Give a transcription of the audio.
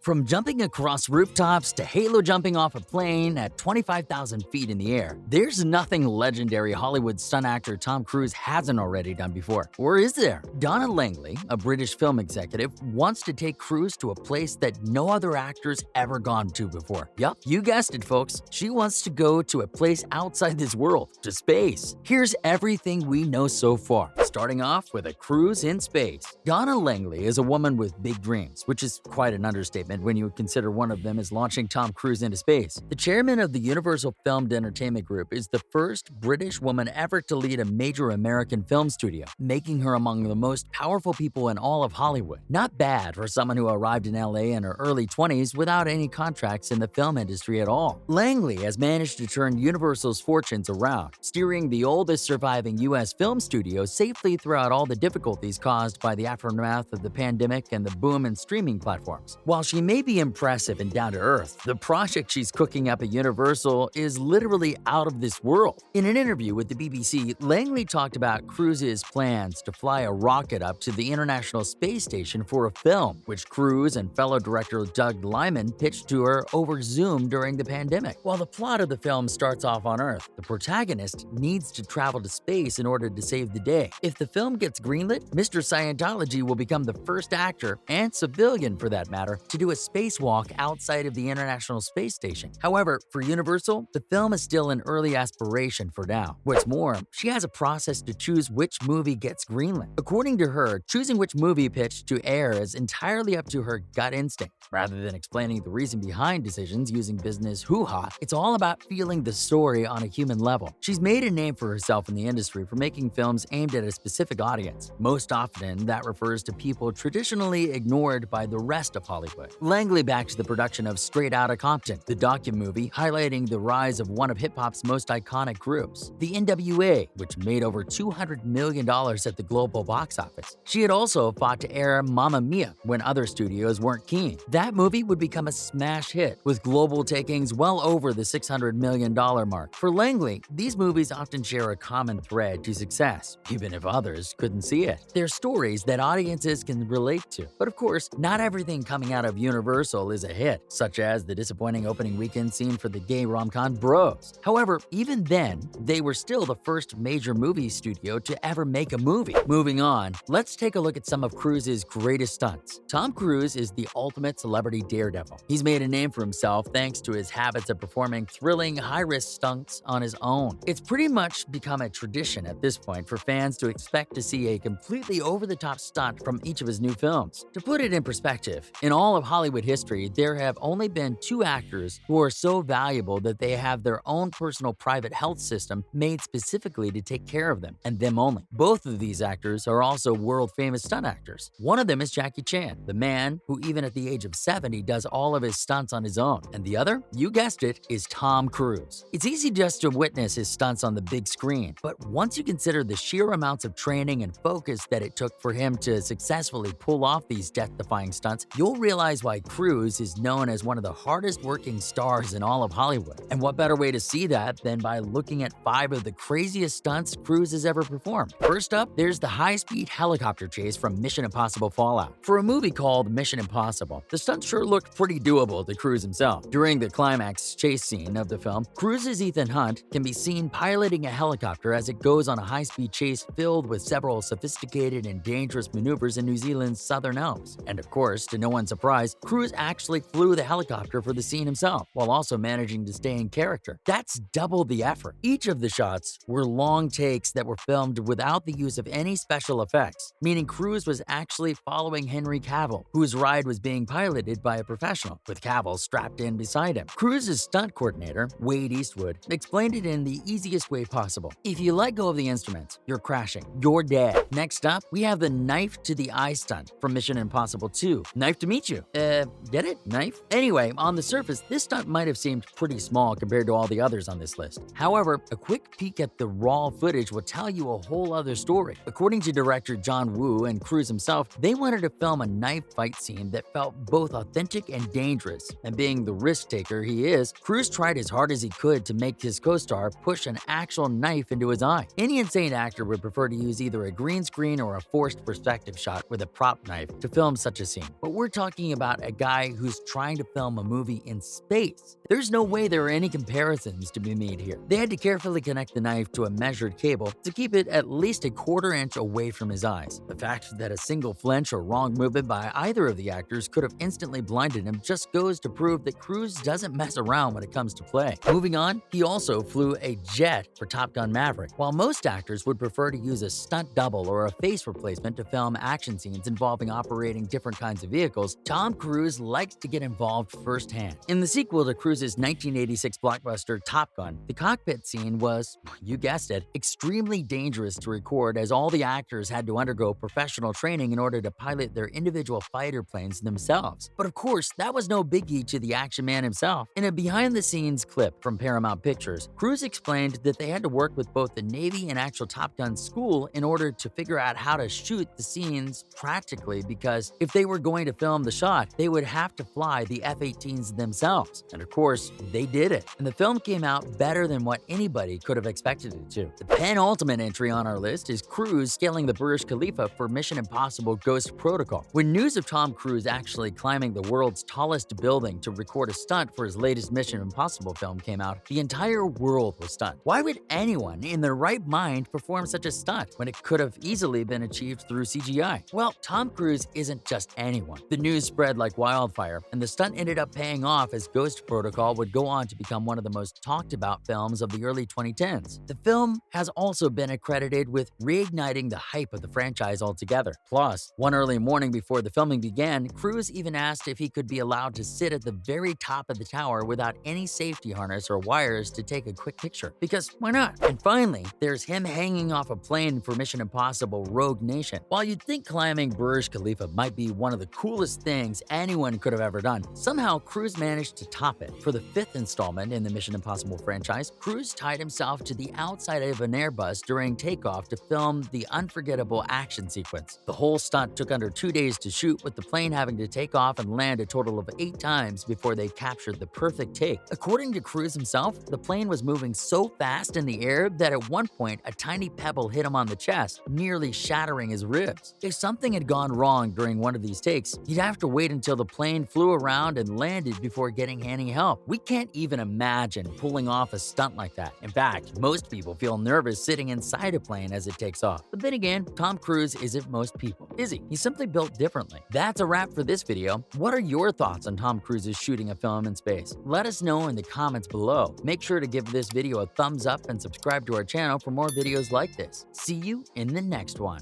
From jumping across rooftops to halo jumping off a plane at 25,000 feet in the air, there's nothing legendary Hollywood stunt actor Tom Cruise hasn't already done before. Or is there? Donna Langley, a British film executive, wants to take Cruise to a place that no other actor's ever gone to before. Yup, you guessed it, folks. She wants to go to a place outside this world, to space. Here's everything we know so far, starting off with a cruise in space. Donna Langley is a woman with big dreams, which is quite an understatement when you consider one of them is launching Tom Cruise into space. The chairman of the Universal Filmed Entertainment Group is the first British woman ever to lead a major American film studio, making her among the most powerful people in all of Hollywood. Not bad for someone who arrived in LA in her early 20s without any contracts in the film industry at all. Langley has managed to turn Universal's fortunes around, steering the oldest surviving U.S. film studio safely throughout all the difficulties caused by the aftermath of the pandemic and the boom in streaming platforms. While she may be impressive and down to earth, the project she's cooking up at Universal is literally out of this world. In an interview with the BBC, Langley talked about Cruise's plans to fly a rocket up to the International Space Station for a film, which Cruise and fellow director Doug Liman pitched to her over Zoom during the pandemic. While the plot of the film starts off on Earth, the protagonist needs to travel to space in order to save the day. If the film gets greenlit, Mr. Scientology will become the first actor, and civilian for that matter, to do a spacewalk outside of the International Space Station. However, for Universal, the film is still an early aspiration for now. What's more, she has a process to choose which movie gets greenlit. According to her, choosing which movie pitch to air is entirely up to her gut instinct. Rather than explaining the reason behind decisions using business hoo-ha, it's all about feeling the story on a human level. She's made a name for herself in the industry for making films aimed at a specific audience. Most often, that refers to people traditionally ignored by the rest of Hollywood. Langley backed the production of Straight Outta Compton, the docu-movie highlighting the rise of one of hip-hop's most iconic groups, the NWA, which made over $200 million at the global box office. She had also fought to air Mamma Mia when other studios weren't keen. That movie would become a smash hit, with global takings well over the $600 million mark. For Langley, these movies often share a common thread to success, even if others couldn't see it. They're stories that audiences can relate to. But of course, not everything coming out of Universal is a hit, such as the disappointing opening weekend scene for the gay rom-com Bros. However, even then, they were still the first major movie studio to ever make a movie. Moving on, let's take a look at some of Cruise's greatest stunts. Tom Cruise is the ultimate celebrity daredevil. He's made a name for himself thanks to his habits of performing thrilling, high-risk stunts on his own. It's pretty much become a tradition at this point for fans to expect to see a completely over-the-top stunt from each of his new films. To put it in perspective, in all of Hollywood history, there have only been two actors who are so valuable that they have their own personal private health system made specifically to take care of them, and them only. Both of these actors are also world-famous stunt actors. One of them is Jackie Chan, the man who even at the age of 70 does all of his stunts on his own. And the other, you guessed it, is Tom Cruise. It's easy just to witness his stunts on the big screen, but once you consider the sheer amounts of training and focus that it took for him to successfully pull off these death-defying stunts, you'll realize why Cruise is known as one of the hardest working stars in all of Hollywood. And what better way to see that than by looking at 5 of the craziest stunts Cruise has ever performed. First up, there's the high-speed helicopter chase from Mission Impossible Fallout. For a movie called Mission Impossible, the stunt sure looked pretty doable to Cruise himself. During the climax chase scene of the film, Cruise's Ethan Hunt can be seen piloting a helicopter as it goes on a high-speed chase filled with several sophisticated and dangerous maneuvers in New Zealand's Southern Alps. And of course, to no one's surprise, Cruise actually flew the helicopter for the scene himself, while also managing to stay in character. That's double the effort. Each of the shots were long takes that were filmed without the use of any special effects, meaning Cruise was actually following Henry Cavill, whose ride was being piloted by a professional, with Cavill strapped in beside him. Cruise's stunt coordinator, Wade Eastwood, explained it in the easiest way possible. If you let go of the instruments, you're crashing. You're dead. Next up, we have the knife to the eye stunt from Mission Impossible 2. Knife to meet you. Get it? Knife? Anyway, on the surface, this stunt might have seemed pretty small compared to all the others on this list. However, a quick peek at the raw footage will tell you a whole other story. According to director John Woo and Cruise himself, they wanted to film a knife fight scene that felt both authentic and dangerous. And being the risk taker he is, Cruise tried as hard as he could to make his co-star push an actual knife into his eye. Any insane actor would prefer to use either a green screen or a forced perspective shot with a prop knife to film such a scene. But we're talking about a guy who's trying to film a movie in space. There's no way there are any comparisons to be made here. They had to carefully connect the knife to a measured cable to keep it at least a quarter inch away from his eyes. The fact that a single flinch or wrong movement by either of the actors could have instantly blinded him just goes to prove that Cruise doesn't mess around when it comes to play. Moving on, he also flew a jet for Top Gun Maverick. While most actors would prefer to use a stunt double or a face replacement to film action scenes involving operating different kinds of vehicles, Tom Cruise likes to get involved firsthand. In the sequel to Cruise's 1986 blockbuster Top Gun, the cockpit scene was, you guessed it, extremely dangerous to record as all the actors had to undergo professional training in order to pilot their individual fighter planes themselves. But of course, that was no biggie to the action man himself. In a behind-the-scenes clip from Paramount Pictures, Cruise explained that they had to work with both the Navy and actual Top Gun school in order to figure out how to shoot the scenes practically, because if they were going to film the shot, they would have to fly the F-18s themselves. And of course, they did it. And the film came out better than what anybody could have expected it to. The penultimate entry on our list is Cruise scaling the Burj Khalifa for Mission Impossible Ghost Protocol. When news of Tom Cruise actually climbing the world's tallest building to record a stunt for his latest Mission Impossible film came out, the entire world was stunned. Why would anyone in their right mind perform such a stunt when it could have easily been achieved through CGI? Well, Tom Cruise isn't just anyone. The news spread like wildfire, and the stunt ended up paying off as Ghost Protocol would go on to become one of the most talked about films of the early 2010s. The film has also been accredited with reigniting the hype of the franchise altogether. Plus, one early morning before the filming began, Cruise even asked if he could be allowed to sit at the very top of the tower without any safety harness or wires to take a quick picture. Because why not? And finally, there's him hanging off a plane for Mission Impossible Rogue Nation. While you'd think climbing Burj Khalifa might be one of the coolest things anyone could have ever done, somehow Cruise managed to top it. For the fifth installment in the Mission Impossible franchise, Cruise tied himself to the outside of an Airbus during takeoff to film the unforgettable action sequence. The whole stunt took under 2 days to shoot, with the plane having to take off and land a total of 8 times before they captured the perfect take. According to Cruise himself, the plane was moving so fast in the air that at one point a tiny pebble hit him on the chest, nearly shattering his ribs. If something had gone wrong during one of these takes, he'd have to wait until the plane flew around and landed before getting any help. We can't even imagine pulling off a stunt like that. In fact, most people feel nervous sitting inside a plane as it takes off. But then again, Tom Cruise isn't most people, is he? He's simply built differently. That's a wrap for this video. What are your thoughts on Tom Cruise's shooting a film in space? Let us know in the comments below. Make sure to give this video a thumbs up and subscribe to our channel for more videos like this. See you in the next one.